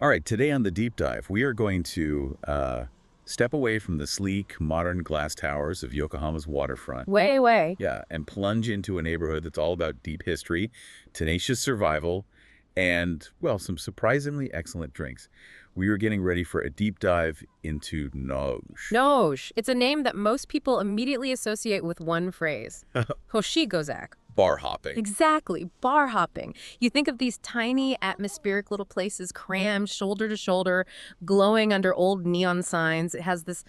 All right, today on the deep dive, we are going to step away from the sleek, modern glass towers of Yokohama's waterfront. Way. Yeah, and plunge into a neighborhood that's all about deep history, tenacious survival, and, well, some surprisingly excellent drinks. We are getting ready for a deep dive into Noge. Noge. It's a name that most people immediately associate with one phrase. Hoshigozak. Bar hopping. Exactly, bar hopping. You think of these tiny, atmospheric little places crammed shoulder to shoulder, glowing under old neon signs. It has this,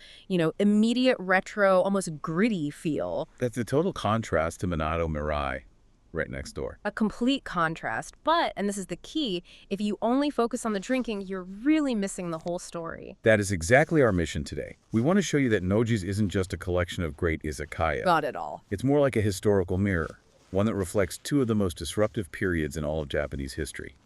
immediate retro, almost gritty feel. That's a total contrast to Minato Mirai, right next door. A complete contrast. But, and this is the key, if you only focus on the drinking, you're really missing the whole story. That is exactly our mission today. We want to show you that Noge's isn't just a collection of great izakaya. Not at all. It's more like a historical mirror. One that reflects two of the most disruptive periods in all of Japanese history.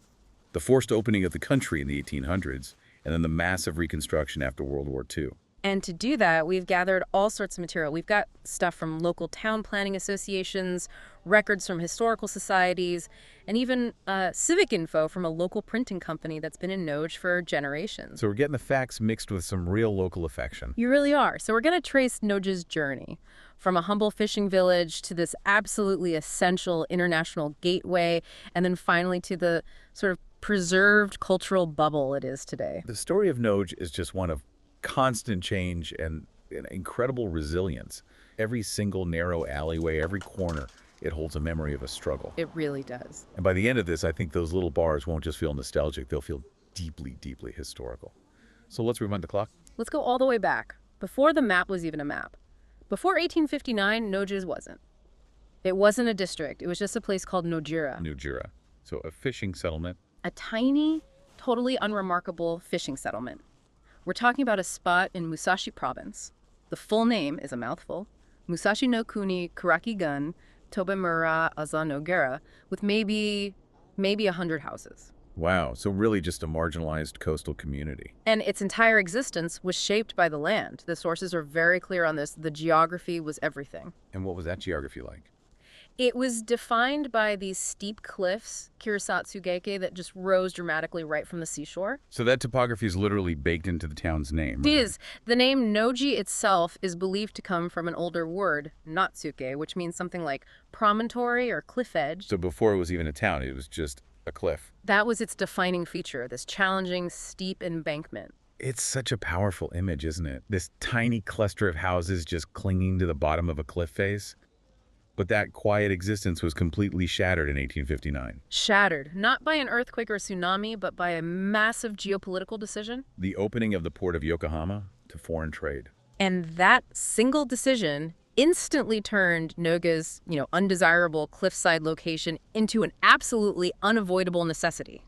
The forced opening of the country in the 1800s, and then the massive reconstruction after World War II. And to do that, we've gathered all sorts of material. We've got stuff from local town planning associations, records from historical societies, and even civic info from a local printing company that's been in Noge for generations. So we're getting the facts mixed with some real local affection. You really are. So we're going to trace Noge's journey from a humble fishing village to this absolutely essential international gateway, and then finally to the sort of preserved cultural bubble it is today. The story of Noge is just one of constant change and incredible resilience. Every single narrow alleyway, every corner, it holds a memory of a struggle. It really does. And by the end of this, I think those little bars won't just feel nostalgic, they'll feel deeply, deeply historical. So let's rewind the clock. Let's go all the way back, before the map was even a map. Before 1859, Noge wasn't. It wasn't a district. It was just a place called Nojira. Nojira. So a fishing settlement. A tiny, totally unremarkable fishing settlement. We're talking about a spot in Musashi Province. The full name is a mouthful. Musashi no Kuni Kuraki-gun Tobemura Azanogera, with maybe 100 houses. Wow, so really just a marginalized coastal community. And its entire existence was shaped by the land. The sources are very clear on this. The geography was everything. And what was that geography like? It was defined by these steep cliffs, Kirisatsugeke, that just rose dramatically right from the seashore. So that topography is literally baked into the town's name. It is. The name Noge itself is believed to come from an older word, natsuke, which means something like promontory or cliff edge. So before it was even a town, it was just a cliff. That was its defining feature, this challenging, steep embankment. It's such a powerful image, isn't it? This tiny cluster of houses just clinging to the bottom of a cliff face. But that quiet existence was completely shattered in 1859. Shattered, not by an earthquake or tsunami, but by a massive geopolitical decision. The opening of the port of Yokohama to foreign trade. And that single decision instantly turned Noge's, undesirable cliffside location into an absolutely unavoidable necessity.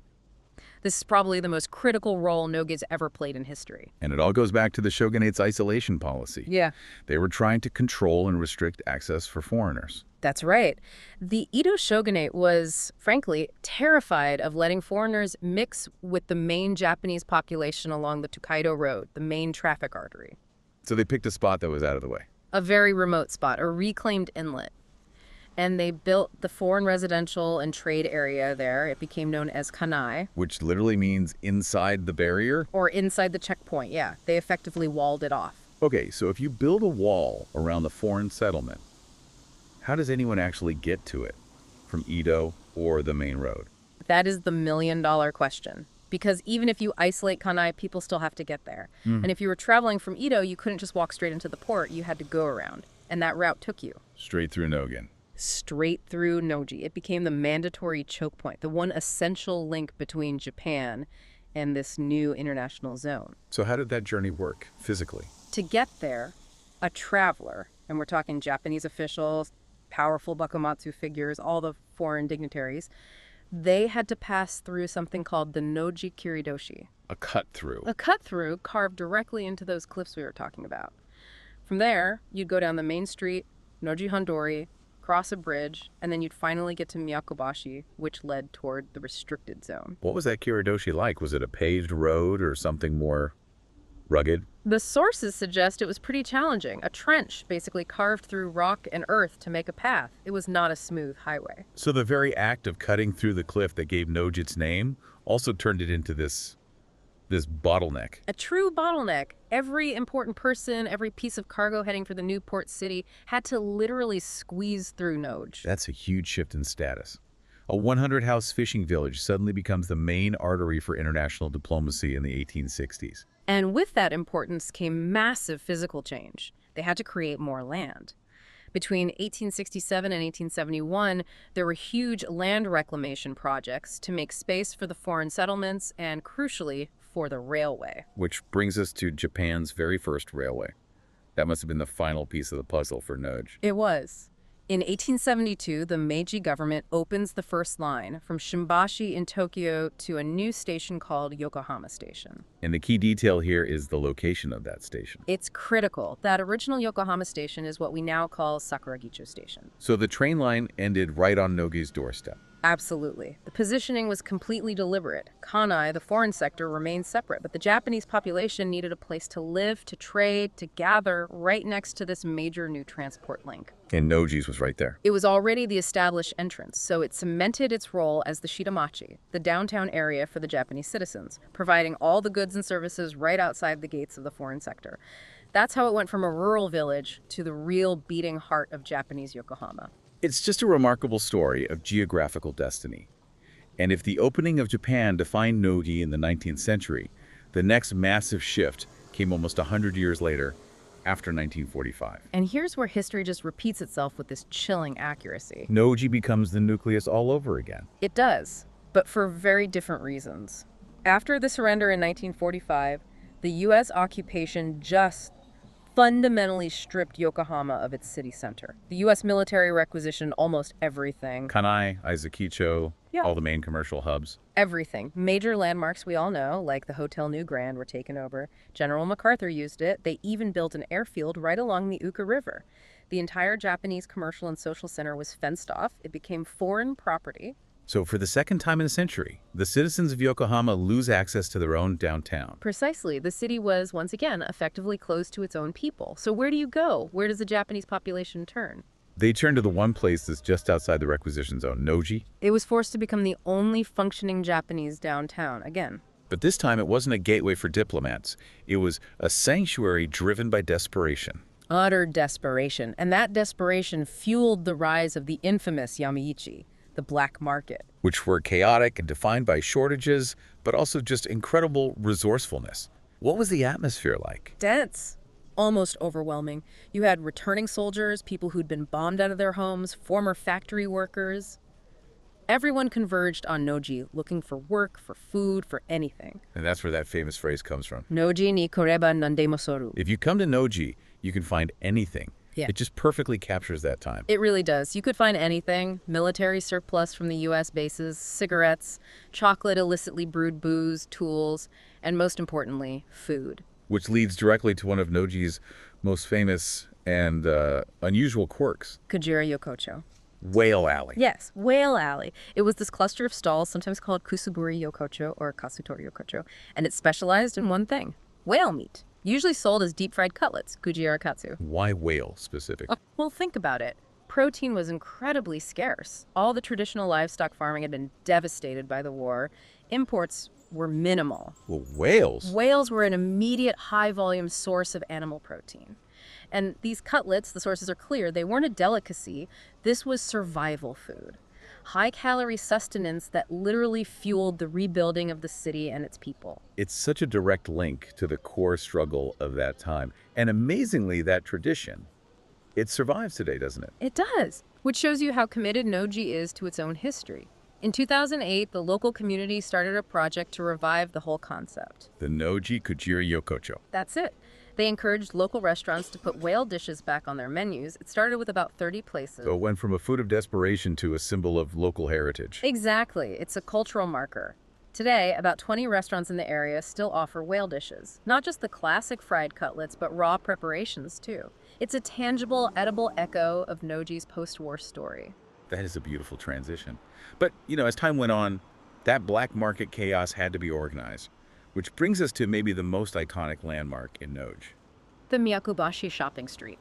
This is probably the most critical role Noge's ever played in history. And it all goes back to the shogunate's isolation policy. Yeah. They were trying to control and restrict access for foreigners. That's right. The Edo shogunate was, frankly, terrified of letting foreigners mix with the main Japanese population along the Tokaido Road, the main traffic artery. So they picked a spot that was out of the way. A very remote spot, a reclaimed inlet. And they built the foreign residential and trade area there. It became known as Kanai. Which literally means inside the barrier? Or inside the checkpoint, yeah. They effectively walled it off. Okay, so if you build a wall around the foreign settlement, how does anyone actually get to it from Edo or the main road? That is the million-dollar question. Because even if you isolate Kanai, people still have to get there. And if you were traveling from Edo, you couldn't just walk straight into the port. You had to go around. And that route took you straight through Noge. Straight through Noge. It became the mandatory choke point, the one essential link between Japan and this new international zone. So how did that journey work physically? To get there, a traveler, and we're talking Japanese officials, powerful bakumatsu figures, all the foreign dignitaries, they had to pass through something called the Noji Kiridoshi. A cut-through. A cut-through carved directly into those cliffs we were talking about. From there, you'd go down the main street, Noji Handori, cross a bridge, and then you'd finally get to Miyakobashi, which led toward the restricted zone. What was that Kiridoshi like? Was it a paved road or something more rugged? The sources suggest it was pretty challenging. A trench basically carved through rock and earth to make a path. It was not a smooth highway. So the very act of cutting through the cliff that gave Noge its name also turned it into this this bottleneck. A true bottleneck. Every important person, every piece of cargo heading for the new port city had to literally squeeze through Noge. That's a huge shift in status. A 100-house fishing village suddenly becomes the main artery for international diplomacy in the 1860s. And with that importance came massive physical change. They had to create more land. Between 1867 and 1871, there were huge land reclamation projects to make space for the foreign settlements and, crucially, for the railway. Which brings us to Japan's very first railway. That must have been the final piece of the puzzle for Noge. It was. In 1872, the Meiji government opens the first line from Shimbashi in Tokyo to a new station called Yokohama Station. And the key detail here is the location of that station. It's critical. That original Yokohama station is what we now call Sakuragicho Station. So the train line ended right on Noge's doorstep. Absolutely. The positioning was completely deliberate. Kanai, the foreign sector, remained separate, but the Japanese population needed a place to live, to trade, to gather right next to this major new transport link. And Noge's was right there. It was already the established entrance, so it cemented its role as the Shitamachi, the downtown area for the Japanese citizens, providing all the goods and services right outside the gates of the foreign sector. That's how it went from a rural village to the real beating heart of Japanese Yokohama. It's just a remarkable story of geographical destiny. And if the opening of Japan defined Noge in the 19th century, the next massive shift came almost 100 years later, after 1945. And here's where history just repeats itself with this chilling accuracy. Noge becomes the nucleus all over again. It does, but for very different reasons. After the surrender in 1945, the U.S. occupation just fundamentally stripped Yokohama of its city center. The U.S. military requisitioned almost everything. Kanai, Aizukicho, all the main commercial hubs. Everything. Major landmarks we all know, like the Hotel New Grand, were taken over. General MacArthur used it. They even built an airfield right along the Uka River. The entire Japanese commercial and social center was fenced off. It became foreign property. So for the second time in a century, the citizens of Yokohama lose access to their own downtown. Precisely. The city was, once again, effectively closed to its own people. So where do you go? Where does the Japanese population turn? They turn to the one place that's just outside the requisition zone, Noge. It was forced to become the only functioning Japanese downtown, again. But this time it wasn't a gateway for diplomats. It was a sanctuary driven by desperation. Utter desperation. And that desperation fueled the rise of the infamous Yami-ichi, the black market. Which were chaotic and defined by shortages, but also just incredible resourcefulness. What was the atmosphere like? Dense. Almost overwhelming. You had returning soldiers, people who'd been bombed out of their homes, former factory workers. Everyone converged on Noge, looking for work, for food, for anything. And that's where that famous phrase comes from. Noge ni koreba nandemo soru. If you come to Noge, you can find anything. Yeah. It just perfectly captures that time. It really does. You could find anything. Military surplus from the U.S. bases, cigarettes, chocolate, illicitly brewed booze, tools, and most importantly, food. Which leads directly to one of Noge's most famous and unusual quirks. Kujira Yokocho. Whale Alley. Yes, Whale Alley. It was this cluster of stalls, sometimes called Kusuburi Yokocho or Kasutori Yokocho, and it specialized in one thing, whale meat. Usually sold as deep-fried cutlets, Kujira Katsu. Why whale specifically? Well, think about it. Protein was incredibly scarce. All the traditional livestock farming had been devastated by the war. Imports were minimal. Well, whales? Whales were an immediate high-volume source of animal protein. And these cutlets, the sources are clear, they weren't a delicacy. This was survival food. High-calorie sustenance that literally fueled the rebuilding of the city and its people. It's such a direct link to the core struggle of that time. And amazingly, that tradition, it survives today, doesn't it? It does, which shows you how committed Noge is to its own history. In 2008, the local community started a project to revive the whole concept. The Noge Kujira Yokocho. That's it. They encouraged local restaurants to put whale dishes back on their menus. It started with about 30 places. So it went from a food of desperation to a symbol of local heritage. Exactly. It's a cultural marker. Today, about 20 restaurants in the area still offer whale dishes. Not just the classic fried cutlets, but raw preparations, too. It's a tangible, edible echo of Noge's post-war story. That is a beautiful transition. But, as time went on, that black market chaos had to be organized. Which brings us to maybe the most iconic landmark in Noge. The Miyakubashi Shopping Street.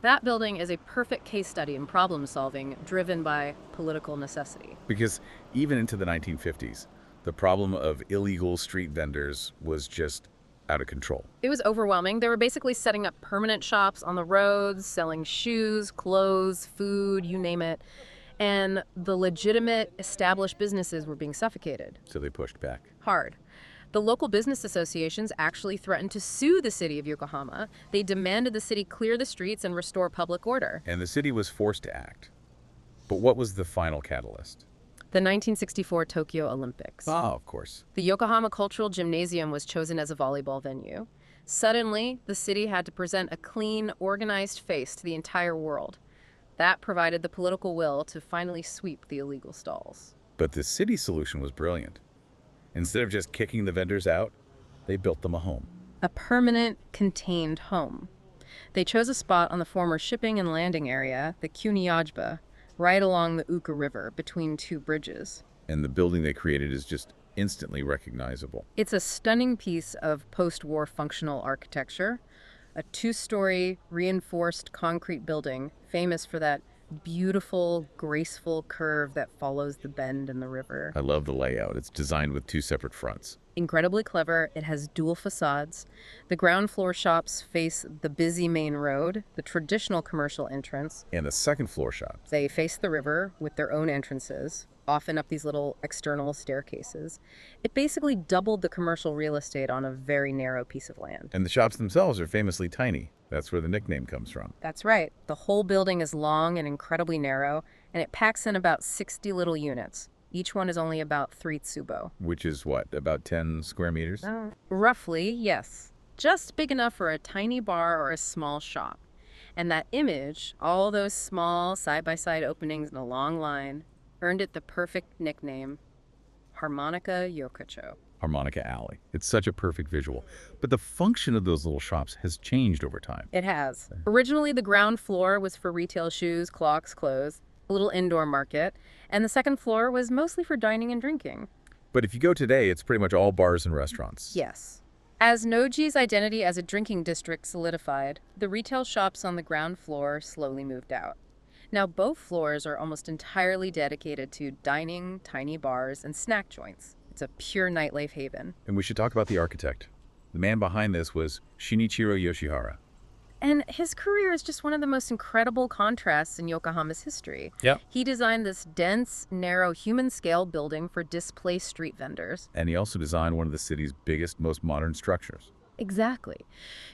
That building is a perfect case study in problem solving driven by political necessity. Because even into the 1950s, The problem of illegal street vendors was just out of control. It was overwhelming. They were basically setting up permanent shops on the roads, selling shoes, clothes, food, you name it. And the legitimate, established businesses were being suffocated. So they pushed back. Hard. The local business associations actually threatened to sue the city of Yokohama. They demanded the city clear the streets and restore public order. And the city was forced to act. But what was the final catalyst? The 1964 Tokyo Olympics. Ah, of course. The Yokohama Cultural Gymnasium was chosen as a volleyball venue. Suddenly, the city had to present a clean, organized face to the entire world. That provided the political will to finally sweep the illegal stalls. But the city's solution was brilliant. Instead of just kicking the vendors out, they built them a home. A permanent, contained home. They chose a spot on the former shipping and landing area, the Kuniajba, right along the Uka River between two bridges. And the building they created is just instantly recognizable. It's a stunning piece of post-war functional architecture, a two-story reinforced concrete building famous for that beautiful, graceful curve that follows the bend in the river. I love the layout. It's designed with two separate fronts. Incredibly clever. It has dual facades. The ground floor shops face the busy main road, the traditional commercial entrance. And the second floor shops. They face the river with their own entrances, often up these little external staircases. It basically doubled the commercial real estate on a very narrow piece of land. And the shops themselves are famously tiny. That's where the nickname comes from. That's right. The whole building is long and incredibly narrow, and it packs in about 60 little units. Each one is only about 3 tsubo. Which is what, about 10 square meters? Roughly, yes. Just big enough for a tiny bar or a small shop. And that image, all those small side-by-side openings in a long line, earned it the perfect nickname, Harmonica Yokocho. Harmonica Alley. It's such a perfect visual. But the function of those little shops has changed over time. It has. Originally, the ground floor was for retail shoes, clocks, clothes, a little indoor market, and the second floor was mostly for dining and drinking. But if you go today, it's pretty much all bars and restaurants. Yes. As Noge's identity as a drinking district solidified, the retail shops on the ground floor slowly moved out. Now both floors are almost entirely dedicated to dining, tiny bars, and snack joints. It's a pure nightlife haven. And we should talk about the architect. The man behind this was Shinichiro Yoshihara. And his career is just one of the most incredible contrasts in Yokohama's history. Yeah. He designed this dense, narrow, human-scale building for displaced street vendors. And he also designed one of the city's biggest, most modern structures. Exactly.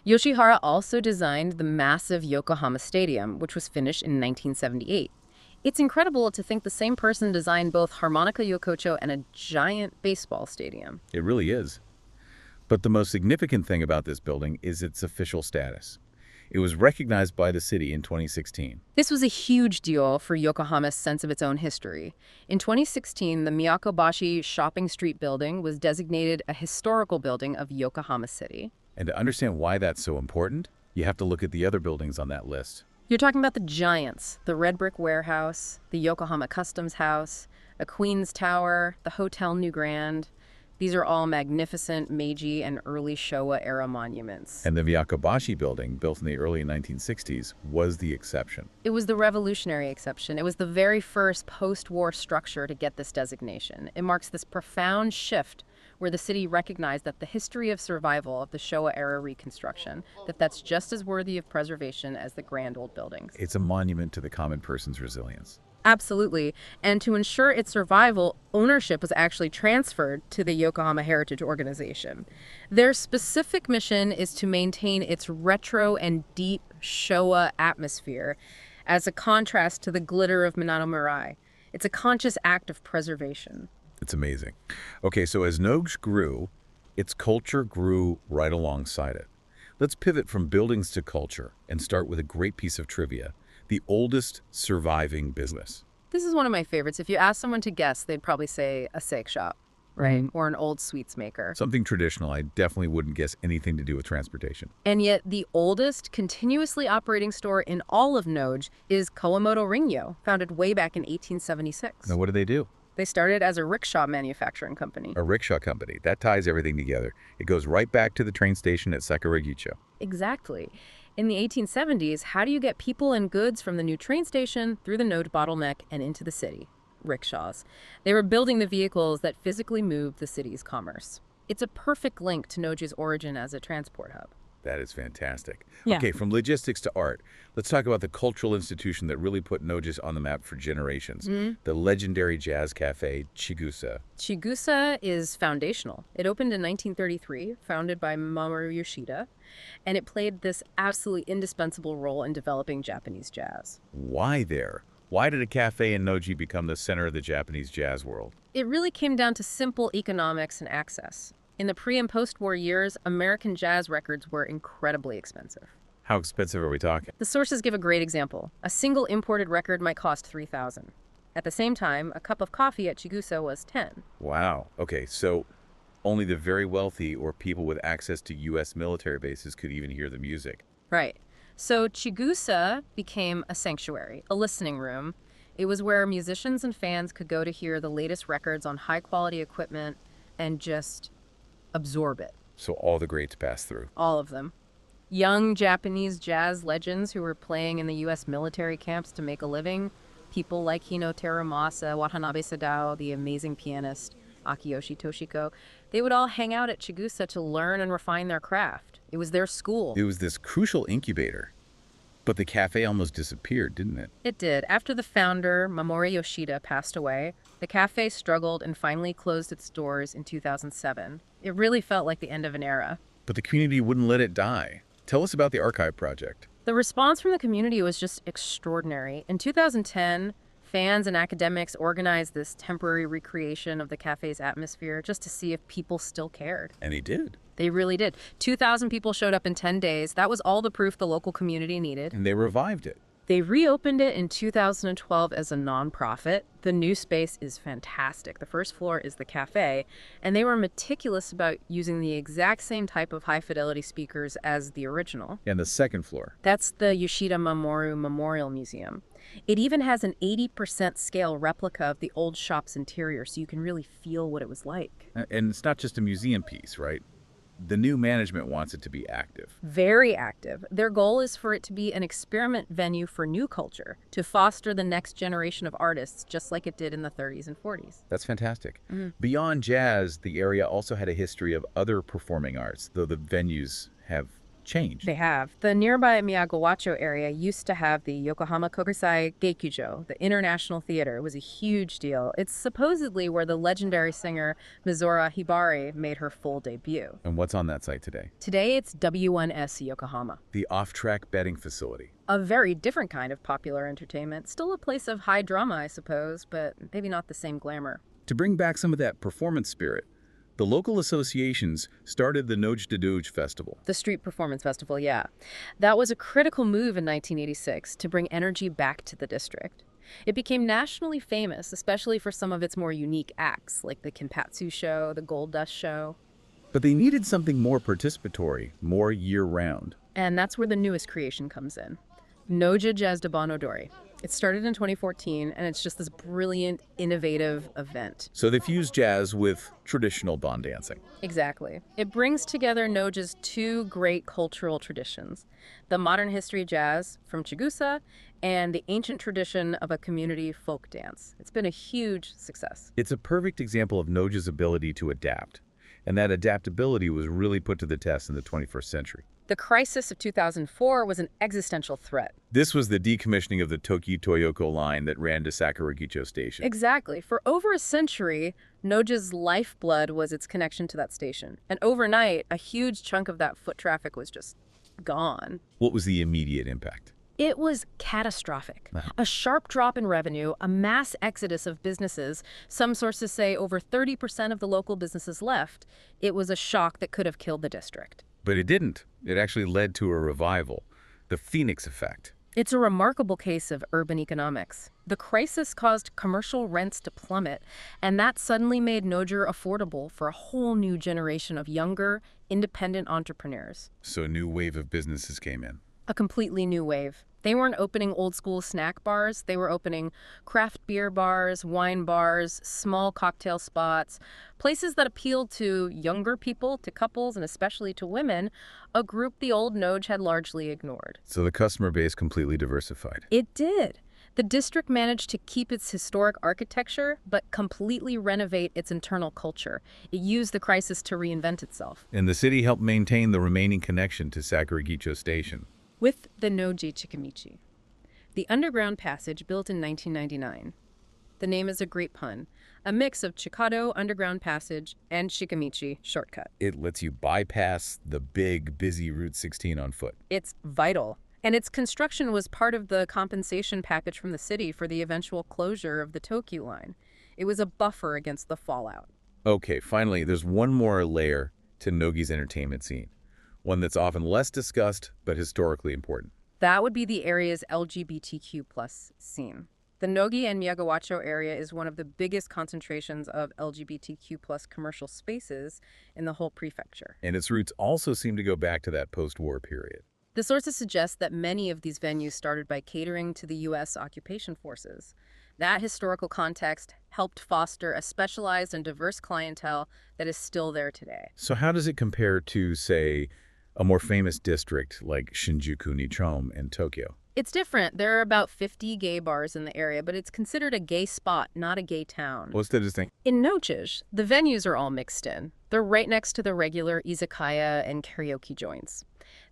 Yoshihara also designed the massive Yokohama Stadium, which was finished in 1978. It's incredible to think the same person designed both Harmonica Yokocho and a giant baseball stadium. It really is. But the most significant thing about this building is its official status. It was recognized by the city in 2016. This was a huge deal for Yokohama's sense of its own history. In 2016, the Miyakobashi Shopping Street building was designated a historical building of Yokohama City. And to understand why that's so important, you have to look at the other buildings on that list. You're talking about the giants, the red brick warehouse, the Yokohama Customs House, a Queen's Tower, the Hotel New Grand. These are all magnificent Meiji and early Showa-era monuments. And the Miyakobashi building, built in the early 1960s, was the exception. It was the revolutionary exception. It was the very first post-war structure to get this designation. It marks this profound shift where the city recognized that the history of survival of the Showa-era reconstruction, that's just as worthy of preservation as the grand old buildings. It's a monument to the common person's resilience. Absolutely. And to ensure its survival, ownership was actually transferred to the Yokohama Heritage Organization. Their specific mission is to maintain its retro and deep Showa atmosphere as a contrast to the glitter of Minato Mirai. It's a conscious act of preservation. It's amazing. Okay, so as Noge grew, its culture grew right alongside it. Let's pivot from buildings to culture and start with a great piece of trivia. The oldest surviving business. This is one of my favorites. If you ask someone to guess, they'd probably say a sake shop, right? Or an old sweets maker. Something traditional. I definitely wouldn't guess anything to do with transportation. And yet the oldest continuously operating store in all of Noge is Kawamoto Ringyo, founded way back in 1876. Now, what do they do? They started as a rickshaw manufacturing company. A rickshaw company. That ties everything together. It goes right back to the train station at Sakuragicho. Exactly. In the 1870s, how do you get people and goods from the new train station through the Noge bottleneck and into the city? rickshaws. They were building the vehicles that physically moved the city's commerce. It's a perfect link to Noge's origin as a transport hub. That is fantastic. Yeah. Okay, from logistics to art, let's talk about the cultural institution that really put Noge on the map for generations. The legendary jazz cafe, Chigusa. Chigusa is foundational. It opened in 1933, founded by Mamoru Yoshida, and it played this absolutely indispensable role in developing Japanese jazz. Why there? Why did a cafe in Noge become the center of the Japanese jazz world? It really came down to simple economics and access. In the pre- and post-war years, American jazz records were incredibly expensive. How expensive are we talking? The sources give a great example. A single imported record might cost $3,000. At the same time, a cup of coffee at Chigusa was $10. Wow. Okay, so only the very wealthy or people with access to U.S. military bases could even hear the music. Right. So Chigusa became a sanctuary, a listening room. It was where musicians and fans could go to hear the latest records on high-quality equipment and just absorb it. So all the greats passed through. All of them. Young Japanese jazz legends who were playing in the U.S. military camps to make a living, people like Hino Teramasa, Watanabe Sadao, the amazing pianist, Akiyoshi Toshiko, they would all hang out at Chigusa to learn and refine their craft. It was their school. It was this crucial incubator. But the cafe almost disappeared, didn't it? It did. After the founder, Mamoru Yoshida, passed away, the cafe struggled and finally closed its doors in 2007. It really felt like the end of an era. But the community wouldn't let it die. Tell us about the archive project. The response from the community was just extraordinary. In 2010, fans and academics organized this temporary recreation of the cafe's atmosphere just to see if people still cared. And they did. They really did. 2,000 people showed up in 10 days. That was all the proof the local community needed. And they revived it. They reopened it in 2012 as a nonprofit. The new space is fantastic. The first floor is the cafe, and they were meticulous about using the exact same type of high-fidelity speakers as the original. And the second floor. That's the Yoshida Mamoru Memorial Museum. It even has an 80% scale replica of the old shop's interior, so you can really feel what it was like. And it's not just a museum piece, right? The new management wants it to be active. Very active. Their goal is for it to be an experiment venue for new culture, to foster the next generation of artists, just like it did in the 30s and 40s. That's fantastic. Beyond jazz, the area also had a history of other performing arts, though the venues have changed. They have. The nearby Miyagawacho area used to have the Yokohama Kokusai Geikujo, the International Theater. It was a huge deal. It's supposedly where the legendary singer Mizora Hibari made her full debut. And what's on that site today? Today, it's W1S Yokohama. The off-track betting facility. A very different kind of popular entertainment. Still a place of high drama, I suppose, but maybe not the same glamour. To bring back some of that performance spirit, the local associations started the Noge de Doge Festival. The Street Performance Festival, yeah. That was a critical move in 1986 to bring energy back to the district. It became nationally famous, especially for some of its more unique acts, like the Kinpatsu Show, the Gold Dust Show. But they needed something more participatory, more year-round. And that's where the newest creation comes in. Noge Jazz de Bon Odori. It started in 2014, and it's just this brilliant, innovative event. So they fused jazz with traditional bon dancing. Exactly. It brings together Noge's two great cultural traditions, the modern history jazz from Chigusa and the ancient tradition of a community folk dance. It's been a huge success. It's a perfect example of Noge's ability to adapt, and that adaptability was really put to the test in the 21st century. The crisis of 2004 was an existential threat. This was the decommissioning of the Toki-Toyoko line that ran to Sakuragicho Station. Exactly. For over a century, Noge's lifeblood was its connection to that station. And overnight, a huge chunk of that foot traffic was just gone. What was the immediate impact? It was catastrophic. A sharp drop in revenue, a mass exodus of businesses. Some sources say over 30% of the local businesses left. It was a shock that could have killed the district. But it didn't. It actually led to a revival, the Phoenix effect. It's a remarkable case of urban economics. The crisis caused commercial rents to plummet, and that suddenly made Noge affordable for a whole new generation of younger, independent entrepreneurs. So a new wave of businesses came in. A completely new wave. They weren't opening old-school snack bars. They were opening craft beer bars, wine bars, small cocktail spots, places that appealed to younger people, to couples, and especially to women, a group the old Noge had largely ignored. So the customer base completely diversified. It did. The district managed to keep its historic architecture, but completely renovate its internal culture. It used the crisis to reinvent itself. And the city helped maintain the remaining connection to Sakuragicho Station. With the Noge Chikamichi, the underground passage built in 1999. The name is a great pun, a mix of Chikado Underground Passage and Shikamichi shortcut. It lets you bypass the big, busy Route 16 on foot. It's vital. And its construction was part of the compensation package from the city for the eventual closure of the Tokyu line. It was a buffer against the fallout. Okay, finally, there's one more layer to Noge's entertainment scene. One that's often less discussed, but historically important. That would be the area's LGBTQ+ scene. The Noge and Miyagawacho area is one of the biggest concentrations of LGBTQ+ commercial spaces in the whole prefecture. And its roots also seem to go back to that post-war period. The sources suggest that many of these venues started by catering to the U.S. occupation forces. That historical context helped foster a specialized and diverse clientele that is still there today. So how does it compare to, say, a more famous district like Shinjuku, Nichome, and Tokyo? It's different. There are about 50 gay bars in the area, but it's considered a gay spot, not a gay town. What's the distinction? In Noge, the venues are all mixed in. They're right next to the regular izakaya and karaoke joints.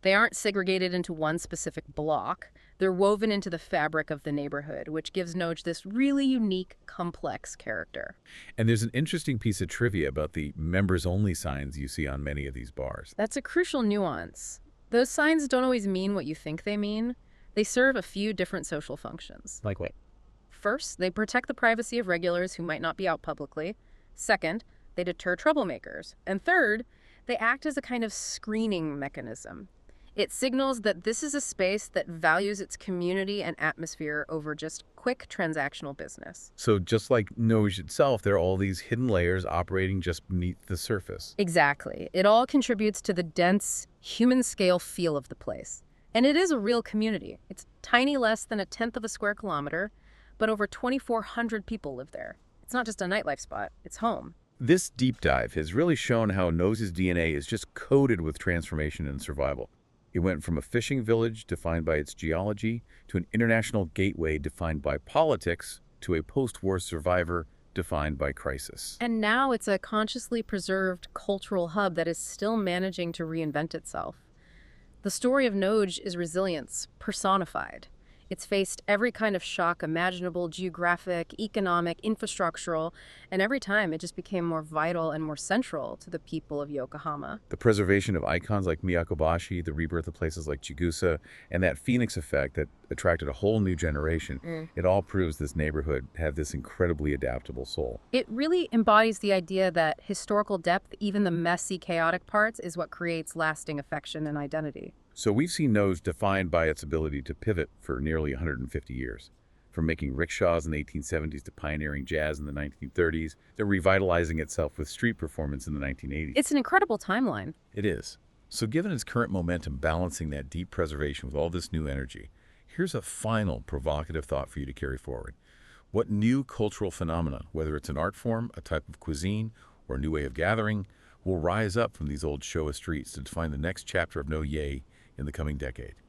They aren't segregated into one specific block. They're woven into the fabric of the neighborhood, which gives Noge this really unique, complex character. And there's an interesting piece of trivia about the members-only signs you see on many of these bars. That's a crucial nuance. Those signs don't always mean what you think they mean. They serve a few different social functions. Like what? First, they protect the privacy of regulars who might not be out publicly. Second, they deter troublemakers. And third, they act as a kind of screening mechanism. It signals that this is a space that values its community and atmosphere over just quick transactional business. So just like Noge itself, there are all these hidden layers operating just beneath the surface. Exactly. It all contributes to the dense, human-scale feel of the place. And it is a real community. It's tiny, less than 1/10 of a square kilometer, but over 2,400 people live there. It's not just a nightlife spot, it's home. This deep dive has really shown how Noge's DNA is just coated with transformation and survival. It went from a fishing village defined by its geology to an international gateway defined by politics to a post-war survivor defined by crisis. And now it's a consciously preserved cultural hub that is still managing to reinvent itself. The story of Noge is resilience, personified. It's faced every kind of shock imaginable, geographic, economic, infrastructural, and every time it just became more vital and more central to the people of Yokohama. The preservation of icons like Miyakobashi, the rebirth of places like Chigusa, and that phoenix effect that attracted a whole new generation, it all proves this neighborhood had this incredibly adaptable soul. It really embodies the idea that historical depth, even the messy, chaotic parts, is what creates lasting affection and identity. So we've seen Noge defined by its ability to pivot for nearly 150 years. From making rickshaws in the 1870s to pioneering jazz in the 1930s, to revitalizing itself with street performance in the 1980s. It's an incredible timeline. It is. So given its current momentum balancing that deep preservation with all this new energy, here's a final provocative thought for you to carry forward. What new cultural phenomena, whether it's an art form, a type of cuisine, or a new way of gathering, will rise up from these old Showa streets to define the next chapter of Noge in the coming decade?